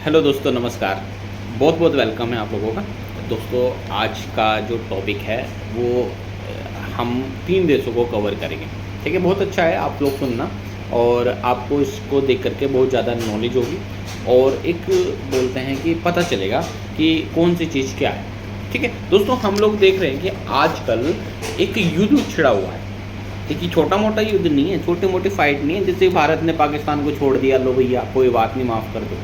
Hello दोस्तों, नमस्कार। बहुत बहुत वेलकम है आप लोगों का। दोस्तों, आज का जो टॉपिक है वो हम 3 देशों को कवर करेंगे। ठीक है, बहुत अच्छा है, आप लोग सुनना और आपको इसको देख करके बहुत ज़्यादा नॉलेज होगी और एक बोलते हैं कि पता चलेगा कि कौन सी चीज़ क्या है। ठीक है दोस्तों, हम लोग देख रहे हैं कि आजकल एक युद्ध छिड़ा हुआ है। देखिए, छोटा मोटा युद्ध नहीं है, छोटी मोटी फाइट नहीं है, जैसे भारत ने पाकिस्तान को छोड़ दिया, लो भैया कोई बात नहीं, माफ़ कर दो,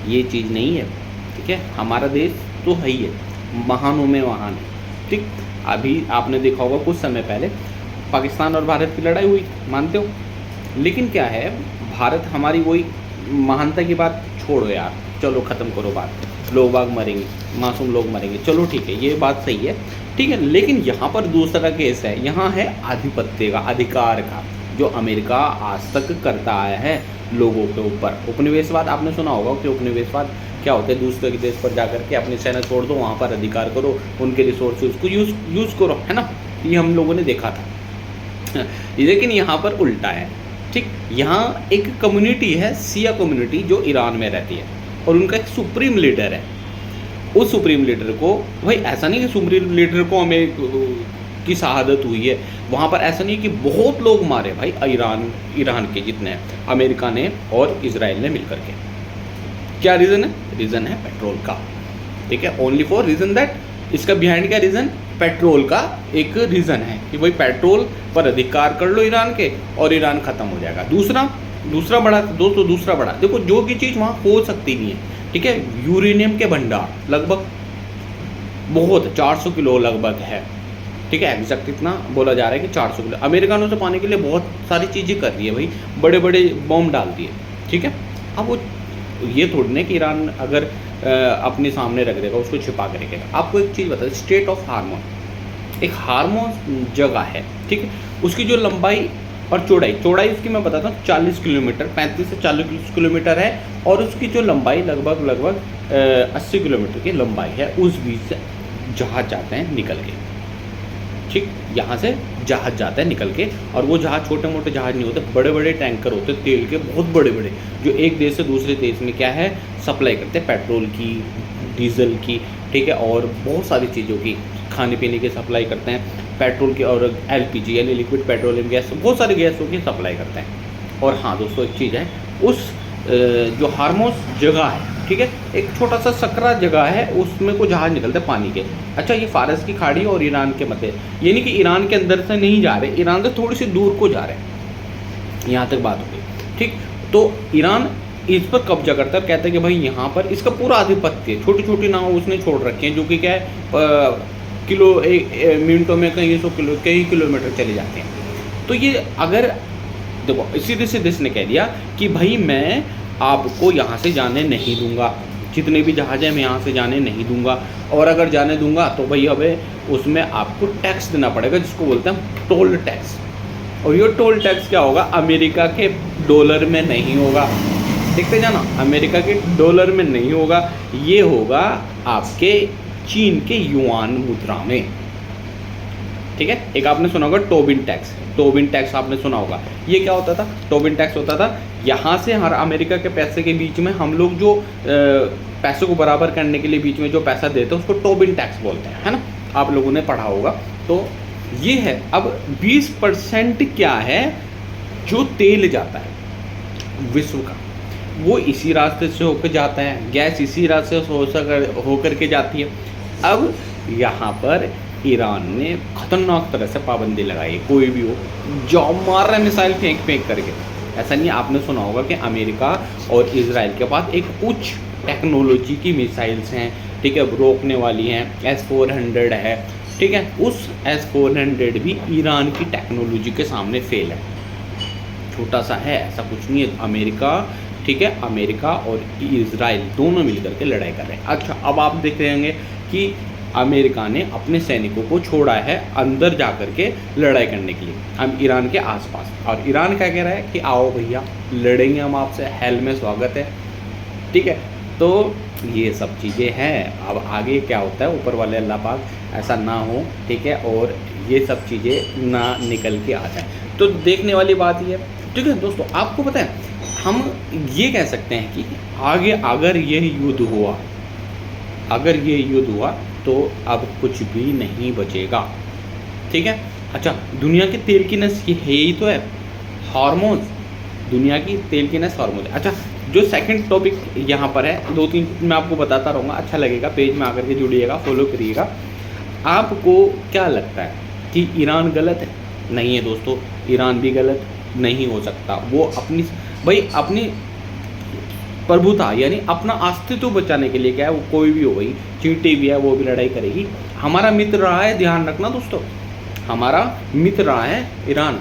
ये चीज़ नहीं है। ठीक है, हमारा देश तो है ही है, महानों में महान है। ठीक, अभी आपने देखा होगा कुछ समय पहले पाकिस्तान और भारत की लड़ाई हुई, मानते हो? लेकिन क्या है, भारत हमारी वही महानता की बात छोड़ो यार, चलो ख़त्म करो बात, लोग बाग मरेंगे, मासूम लोग मरेंगे, चलो ठीक है, ये बात सही है। ठीक है, लेकिन यहाँ पर दूसरा केस है, यहाँ है आधिपत्य का, अधिकार का, जो अमेरिका आज तक करता आया है लोगों के ऊपर। उपनिवेशवाद आपने सुना होगा कि उपनिवेशवाद क्या होता है, दूसरे के देश पर जाकर के अपनी सेना छोड़ दो, वहाँ पर अधिकार करो, उनके रिसोर्सेज को यूज़ करो, है ना। ये हम लोगों ने देखा था। लेकिन यहाँ पर उल्टा है। ठीक, यहाँ एक कम्युनिटी है, सिया कम्युनिटी, जो ईरान में रहती है और उनका एक सुप्रीम लीडर है। उस सुप्रीम लीडर को, भाई ऐसा नहीं कि सुप्रीम लीडर को हमें की शहादत हुई है, वहाँ पर ऐसा नहीं कि बहुत लोग मारे भाई, ईरान के जितने हैं, अमेरिका ने और इजराइल ने मिलकर के। क्या रीज़न है? रीज़न है पेट्रोल का। ठीक है, ओनली फॉर रीज़न दैट, इसका बिहाइंड क्या रीज़न? पेट्रोल का एक रीज़न है कि भाई पेट्रोल पर अधिकार कर लो ईरान के और ईरान ख़त्म हो जाएगा। दूसरा बड़ा दोस्तों, दूसरा बड़ा देखो, जो की चीज़ वहाँ हो सकती नहीं है। ठीक है, यूरेनियम के भंडार लगभग बहुत 400 किलो लगभग है। ठीक है, एग्जैक्ट इतना बोला जा रहा है कि 400 किलो। अमेरिकानों से पाने के लिए बहुत सारी चीज़ें कर रही है भाई, बड़े बड़े बॉम्ब डाल दिए। ठीक है, अब वो ये थोड़ी ना कि ईरान अगर अपने सामने रख देगा, उसको छिपा कर रखेगा। आपको एक चीज़ बता, स्टेट ऑफ हार्मोन, एक हार्मोन जगह है। ठीक है, उसकी जो लंबाई और चौड़ाई उसकी मैं बताता हूँ, 40 किलोमीटर, 35 से 40 किलोमीटर है। और उसकी जो लंबाई लगभग 80 किलोमीटर की लंबाई है। उस बीच से जहाज जाते हैं निकल के। ठीक, यहाँ से जहाज जाता है निकल के, और वो जहाज छोटे मोटे जहाज नहीं होते, बड़े बड़े टैंकर होते हैं तेल के, बहुत बड़े बड़े, जो एक देश से दूसरे देश में क्या है सप्लाई करते हैं, पेट्रोल की, डीजल की। ठीक है, और बहुत सारी चीज़ों की, खाने पीने की सप्लाई करते हैं, पेट्रोल की और एलपीजी यानी लिक्विड पेट्रोलियम गैस, बहुत सारी गैसों की सप्लाई करते हैं। और हाँ दोस्तों, एक चीज़ है, उस जो हार्मोस जगह है, ठीक है, एक छोटा सा सकरा जगह है, उसमें को जहाज निकलते हैं पानी के। अच्छा, ये फारस की खाड़ी और ईरान के मध्य, यानी कि ईरान के अंदर से नहीं जा रहे, ईरान से थोड़ी सी दूर को जा रहे हैं, यहाँ तक बात हो गई। ठीक, तो ईरान इस पर कब्जा करता है, कहता है कि भाई यहाँ पर इसका पूरा आधिपत्य, छोटी छोटी नाव उसने छोड़ रखी हैं, जो कि क्या है मिनटों में कई किलोमीटर चले जाते हैं। तो ये अगर देखो, सीधे सीधे इसने कह दिया कि भाई मैं आपको यहाँ से जाने नहीं दूंगा, जितने भी जहाज हैं मैं यहाँ से जाने नहीं दूंगा, और अगर जाने दूंगा तो भाई अबे उसमें आपको टैक्स देना पड़ेगा, जिसको बोलते हैं टोल टैक्स। और ये टोल टैक्स क्या होगा? अमेरिका के डॉलर में नहीं होगा, देखते जाना, अमेरिका के डॉलर में नहीं होगा, ये होगा आपके चीन के युआन मुद्रा में। ठीक है, एक आपने सुना होगा टोबिन टैक्स, टोबिन टैक्स आपने सुना होगा। ये क्या होता था? टोबिन टैक्स होता था, यहाँ से हर अमेरिका के पैसे के बीच में हम लोग जो पैसे को बराबर करने के लिए बीच में जो पैसा देते हैं, उसको टोबिन टैक्स बोलते हैं, है ना, आप लोगों ने पढ़ा होगा। तो ये है। अब 20% क्या है जो तेल जाता है विश्व का, वो इसी रास्ते से होकर जाता है, गैस इसी रास्ते से होकर के जाती है। अब यहाँ पर ईरान ने खतरनाक तरह से पाबंदी लगाई, कोई भी हो जाओ मार रहा है मिसाइल फेंक करके। ऐसा नहीं, आपने सुना होगा कि अमेरिका और इजराइल के पास एक उच्च टेक्नोलॉजी की मिसाइल्स हैं, ठीक है, रोकने वाली हैं, S-400 है। ठीक है, उस S-400 भी ईरान की टेक्नोलॉजी के सामने फेल है, छोटा सा है, ऐसा कुछ नहीं है। अमेरिका, ठीक है, अमेरिका और इजराइल दोनों मिलकर के लड़ाई कर रहे हैं। अच्छा, अब आप देख रहे होंगे कि अमेरिका ने अपने सैनिकों को छोड़ा है अंदर जा कर के लड़ाई करने के लिए, हम ईरान के आसपास, और ईरान क्या कह रहा है कि आओ भैया लड़ेंगे हम आपसे, हेल में स्वागत है। ठीक है, तो ये सब चीज़ें हैं। अब आगे क्या होता है, ऊपर वाले अल्लाह पाक ऐसा ना हो, ठीक है, और ये सब चीज़ें ना निकल के आ जाए, तो देखने वाली बात ये है। ठीक है दोस्तों, आपको पता है हम ये कह सकते हैं कि आगे अगर ये युद्ध हुआ, अगर ये युद्ध हुआ तो अब कुछ भी नहीं बचेगा, ठीक है। अच्छा, दुनिया के तेल की नस ये है ही तो है, हार्मोन्स, दुनिया की तेल की नस हार्मोन। अच्छा, जो सेकंड टॉपिक यहाँ पर है, 2-3 मैं आपको बताता रहूँगा, अच्छा लगेगा, पेज में आकर के जुड़िएगा, फॉलो करिएगा। आपको क्या लगता है कि ईरान गलत है? नहीं है दोस्तों, ईरान भी गलत नहीं हो सकता। वो अपनी भाई अपनी प्रभुता यानी अपना अस्तित्व बचाने के लिए क्या है, वो कोई भी हो, भाई चींटी भी है वो भी लड़ाई करेगी। हमारा मित्र रहा है, ध्यान रखना दोस्तों, हमारा मित्र रहा है ईरान,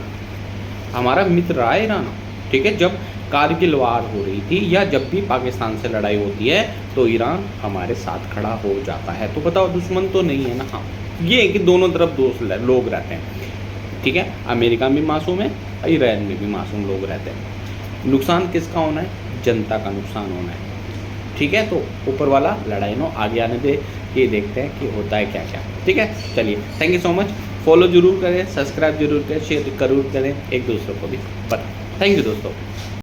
हमारा मित्र रहा है ईरान, ठीक है। जब कारगिल वार हो रही थी या जब भी पाकिस्तान से लड़ाई होती है तो ईरान हमारे साथ खड़ा हो जाता है। तो बताओ, दुश्मन तो नहीं है ना। हाँ, ये है कि दोनों तरफ दोस्त लोग रहते हैं, ठीक है। अमेरिका में मासूम है, ईरान में भी मासूम लोग रहते हैं। नुकसान किसका होना है? जनता का नुकसान होना है, ठीक है। तो ऊपर वाला लड़ाई नो आगे आने दे, ये देखते हैं कि होता है क्या क्या, ठीक है। चलिए, thank you so much. Follow जरूर करें, सब्सक्राइब जरूर करें, शेयर जरूर करें, एक दूसरे को भी बताएं। थैंक यू दोस्तों।